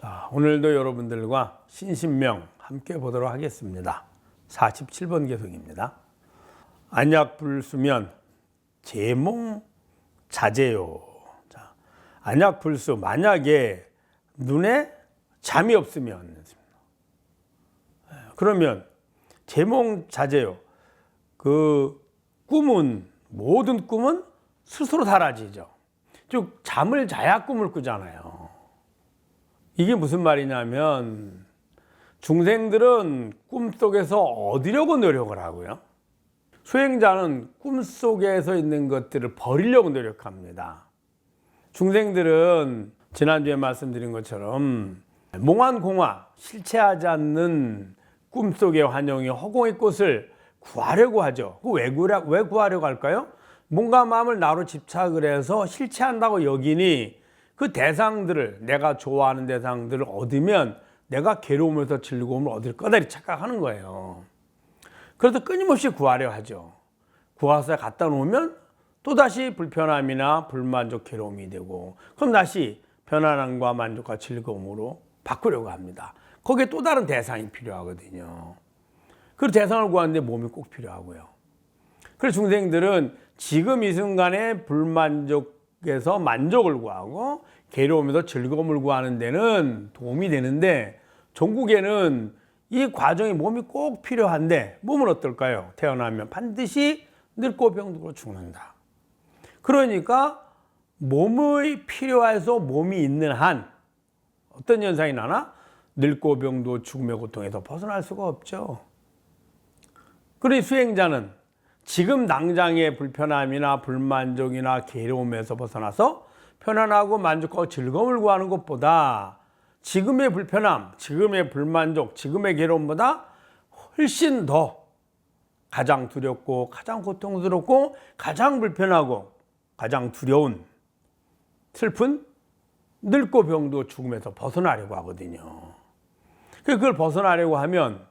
자, 오늘도 여러분들과 신신명 함께 보도록 하겠습니다. 47번 개송입니다. 안약 불수면 제몽 자제요. 자, 안약 불수, 만약에 눈에 잠이 없으면 그러면 제몽 자제요. 그 꿈은, 모든 꿈은 스스로 사라지죠. 즉 잠을 자야 꿈을 꾸잖아요. 이게 무슨 말이냐면 중생들은 꿈속에서 얻으려고 노력을 하고요. 수행자는 꿈속에서 있는 것들을 버리려고 노력합니다. 중생들은 지난주에 말씀드린 것처럼 몽환공화, 실체하지 않는 꿈속의 환영이 허공의 꽃을 구하려고 하죠. 왜 구하려고 할까요? 뭔가 마음을 나로 집착을 해서 실체한다고 여기니 그 대상들을, 내가 좋아하는 대상들을 얻으면 내가 괴로움에서 즐거움을 얻을 거다 이렇게 착각하는 거예요. 그래서 끊임없이 구하려 하죠. 구해서 갖다 놓으면 또다시 불편함이나 불만족, 괴로움이 되고, 그럼 다시 편안함과 만족과 즐거움으로 바꾸려고 합니다. 거기에 또 다른 대상이 필요하거든요. 그 대상을 구하는데 몸이 꼭 필요하고요. 그래서 중생들은 지금 이 순간에 불만족에서 만족을 구하고 괴로움에서 즐거움을 구하는 데는 도움이 되는데, 종국에는 이 과정이 몸이 꼭 필요한데 몸은 어떨까요? 태어나면 반드시 늙고 병들고 죽는다. 그러니까 몸이 필요해서 몸이 있는 한 어떤 현상이 나나? 늙고 병도 죽음의 고통에서 벗어날 수가 없죠. 그러니 수행자는 지금 당장의 불편함이나 불만족이나 괴로움에서 벗어나서 편안하고 만족하고 즐거움을 구하는 것보다 지금의 불편함, 지금의 불만족, 지금의 괴로움보다 훨씬 더 가장 두렵고 가장 고통스럽고 가장 불편하고 가장 두려운 슬픈 늙고 병도 죽음에서 벗어나려고 하거든요. 그걸 벗어나려고 하면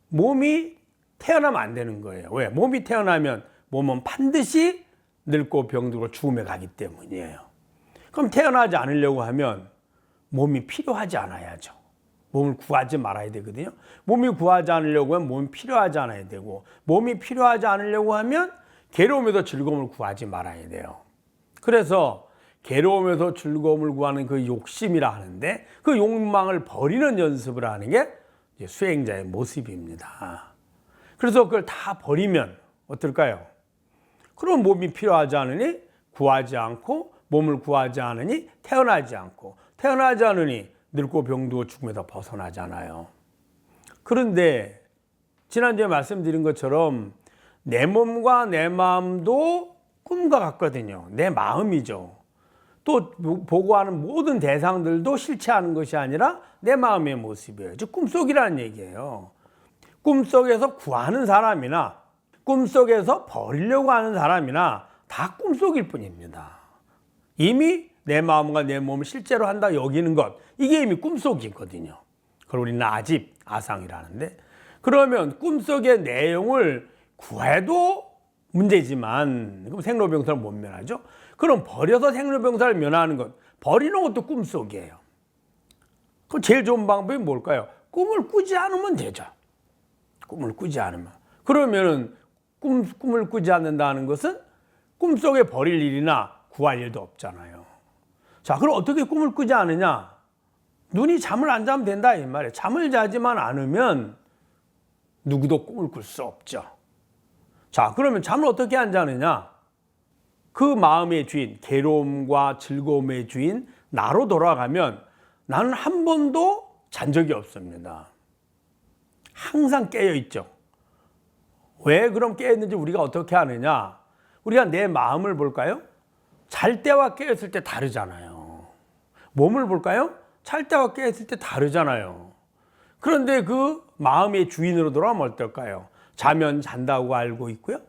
몸이 태어나면 안 되는 거예요. 왜? 몸이 태어나면 몸은 반드시 늙고 병들고 죽음에 가기 때문이에요. 그럼 태어나지 않으려고 하면 몸이 필요하지 않아야죠. 몸을 구하지 말아야 되거든요. 몸이 구하지 않으려고 하면 몸이 필요하지 않아야 되고, 몸이 필요하지 않으려고 하면 괴로움에서 즐거움을 구하지 말아야 돼요. 그래서 괴로움에서 즐거움을 구하는 그 욕심이라 하는데, 그 욕망을 버리는 연습을 하는 게 이제 수행자의 모습입니다. 그래서 그걸 다 버리면 어떨까요? 그럼 몸이 필요하지 않으니 구하지 않고, 몸을 구하지 않으니 태어나지 않고, 태어나지 않으니 늙고 병도 죽음에서 벗어나잖아요. 그런데 지난주에 말씀드린 것처럼 내 몸과 내 마음도 꿈과 같거든요. 내 마음이죠. 또 보고하는 모든 대상들도 실체하는 것이 아니라 내 마음의 모습이에요. 즉 꿈속이라는 얘기예요. 꿈속에서 구하는 사람이나 꿈속에서 버리려고 하는 사람이나 다 꿈속일 뿐입니다. 이미 내 마음과 내 몸을 실제로 한다 여기는 것, 이게 이미 꿈속이거든요. 그걸 우리는 아집, 아상이라는데, 그러면 꿈속의 내용을 구해도 문제지만 그럼 생로병사를 못 면하죠. 그럼 버려서 생로병사를 면하는 것, 버리는 것도 꿈속이에요. 그럼 제일 좋은 방법이 뭘까요? 꿈을 꾸지 않으면 되죠. 꿈을 꾸지 않으면. 그러면은 꿈을 꾸지 않는다는 것은 꿈속에 버릴 일이나 구할 일도 없잖아요. 자, 그럼 어떻게 꿈을 꾸지 않느냐? 눈이 잠을 안 자면 된다 이 말이에요. 잠을 자지만 않으면 누구도 꿈을 꿀 수 없죠. 자, 그러면 잠을 어떻게 안 자느냐? 그 마음의 주인, 괴로움과 즐거움의 주인 나로 돌아가면 나는 한 번도 잔 적이 없습니다. 항상 깨어 있죠. 왜 그럼 깨어 있는지 우리가 어떻게 아느냐? 우리가 내 마음을 볼까요? 잘 때와 깨었을 때 다르잖아요. 몸을 볼까요? 잘 때와 깨었을 때 다르잖아요. 그런데 그 마음의 주인으로 돌아가면 어떨까요? 자면 잔다고 알고 있고요.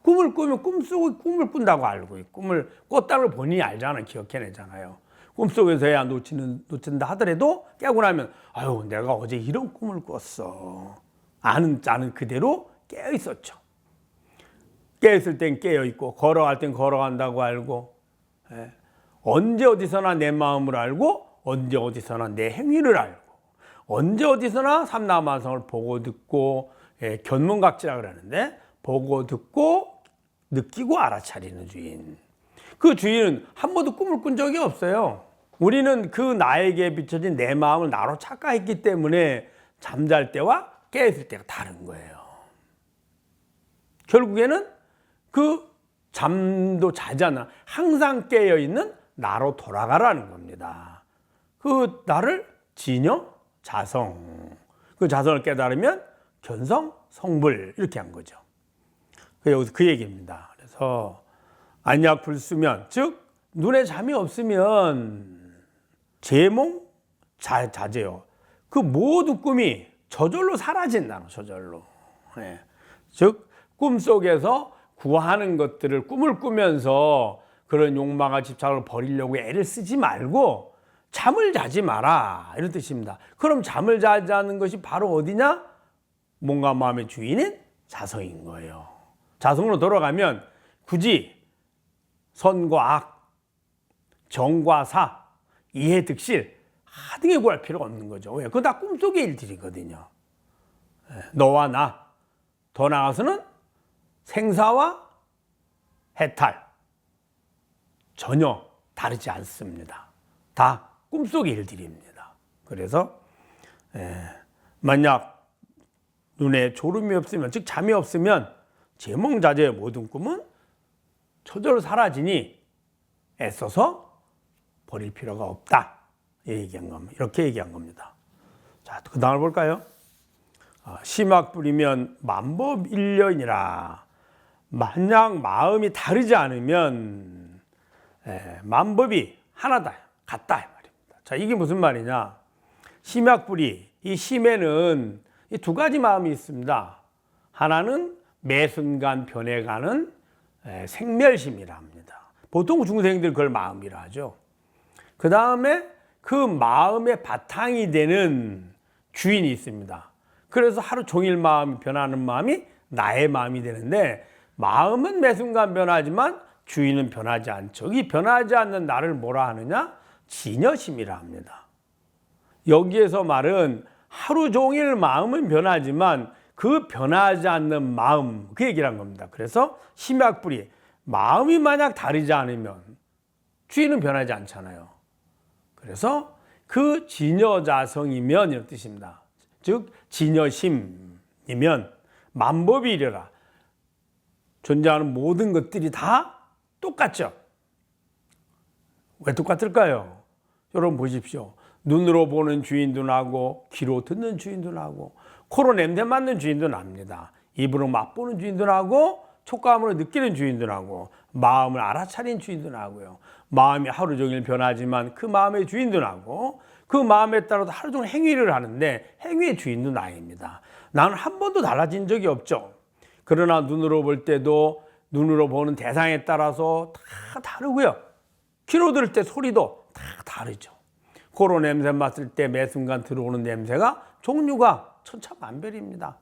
꿈을 꾸면 꿈속에 꿈을 꾼다고 알고 있고, 꿈을 꿨다는 걸 본인이 알잖아요. 기억해내잖아요. 꿈속에서야 놓친다 하더라도 깨고 나면 아유, 내가 어제 이런 꿈을 꿨어. 아는 그대로 깨어 있었죠. 깨있을 땐 깨어있고, 걸어갈 땐 걸어간다고 알고, 언제 어디서나 내 마음을 알고 언제 어디서나 내 행위를 알고 언제 어디서나 삼라만성을 보고 듣고 견문각지라 그러는데 보고 듣고 느끼고 알아차리는 주인. 그 주인은 한 번도 꿈을 꾼 적이 없어요. 우리는 그 나에게 비춰진 내 마음을 나로 착각했기 때문에 잠잘 때와 깨있을 때가 다른 거예요. 결국에는 그 잠도 자지 않아 항상 깨어있는 나로 돌아가라는 겁니다. 그 나를 진여, 자성. 그 자성을 깨달으면 견성, 성불 이렇게 한 거죠. 여기서 그 얘기입니다. 그래서 안약 불수면, 즉 눈에 잠이 없으면 제몽, 자제요. 그 모든 꿈이 저절로 사라진다는 저절로. 네. 즉 꿈속에서 구하는 것들을 꿈을 꾸면서 그런 욕망과 집착을 버리려고 애를 쓰지 말고 잠을 자지 마라 이런 뜻입니다. 그럼 잠을 자자는 것이 바로 어디냐? 몸과 마음의 주인인 자성인 거예요. 자성으로 돌아가면 굳이 선과 악, 정과 사, 이해 득실 하등에 구할 필요가 없는 거죠. 왜? 그건 다 꿈속의 일들이거든요. 너와 나, 더 나아가서는 생사와 해탈 전혀 다르지 않습니다. 다 꿈속의 일들입니다. 그래서 만약 눈에 졸음이 없으면, 즉 잠이 없으면 제몽자제의 모든 꿈은 저절로 사라지니 애써서 버릴 필요가 없다. 이렇게 얘기한 겁니다. 자, 그 다음을 볼까요? 심학 부리면 만법일련이라. 만약 마음이 다르지 않으면 만법이 하나다, 같다 이 말입니다. 자, 이게 무슨 말이냐? 심학불이, 이 심에는 이 두 가지 마음이 있습니다. 하나는 매 순간 변해가는 생멸심이라 합니다. 보통 중생들 그걸 마음이라 하죠. 그 다음에 그 마음의 바탕이 되는 주인이 있습니다. 그래서 하루 종일 마음이 변하는 마음이 나의 마음이 되는데, 마음은 매 순간 변하지만 주인은 변하지 않죠. 이 변하지 않는 나를 뭐라 하느냐? 진여심이라 합니다. 여기에서 말은 하루 종일 마음은 변하지만 그 변하지 않는 마음, 그 얘기를 한 겁니다. 그래서 심약불이, 마음이 만약 다르지 않으면 주인은 변하지 않잖아요. 그래서 그 진여자성이면 이런 뜻입니다. 즉 진여심이면 만법이 이르라. 존재하는 모든 것들이 다 똑같죠. 왜 똑같을까요? 여러분 보십시오. 눈으로 보는 주인도 나고, 귀로 듣는 주인도 나고, 코로 냄새 맡는 주인도 납니다. 입으로 맛보는 주인도 나고, 촉감으로 느끼는 주인도 나고, 마음을 알아차린 주인도 나고요. 마음이 하루 종일 변하지만 그 마음의 주인도 나고, 그 마음에 따라서 하루 종일 행위를 하는데 행위의 주인도 나입니다. 나는 한 번도 달라진 적이 없죠. 그러나 눈으로 볼 때도 눈으로 보는 대상에 따라서 다 다르고요. 귀로 들을 때 소리도 다 다르죠. 코로 냄새 맡을 때 매 순간 들어오는 냄새가 종류가 천차만별입니다.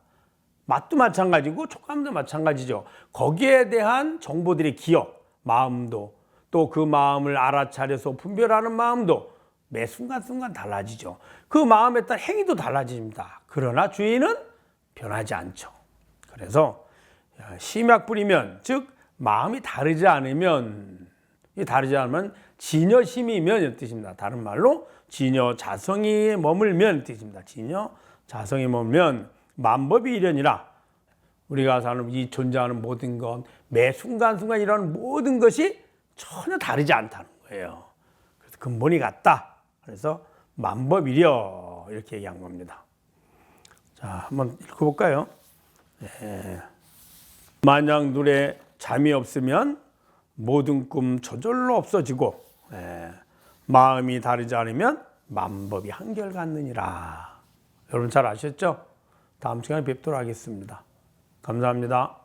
맛도 마찬가지고 촉감도 마찬가지죠. 거기에 대한 정보들의 기억, 마음도, 또 그 마음을 알아차려서 분별하는 마음도 매 순간순간 달라지죠. 그 마음에 따라 행위도 달라집니다. 그러나 주인은 변하지 않죠. 그래서 심약 부리면, 즉 마음이 다르지 않으면, 진여심이면 이런 뜻입니다. 다른 말로 진여자성이 머물면 뜻입니다. 진여자성이 머물면 만법이 이련이라. 우리가 사는 이 존재하는 모든 것, 매 순간순간 일어나는 모든 것이 전혀 다르지 않다는 거예요. 그래서 근본이 같다. 그래서 만법이려 이렇게 얘기한 겁니다. 자, 한번 읽어볼까요? 만약 눈에 잠이 없으면 모든 꿈 저절로 없어지고, 마음이 다르지 않으면 만법이 한결같느니라. 여러분 잘 아셨죠? 다음 시간에 뵙도록 하겠습니다. 감사합니다.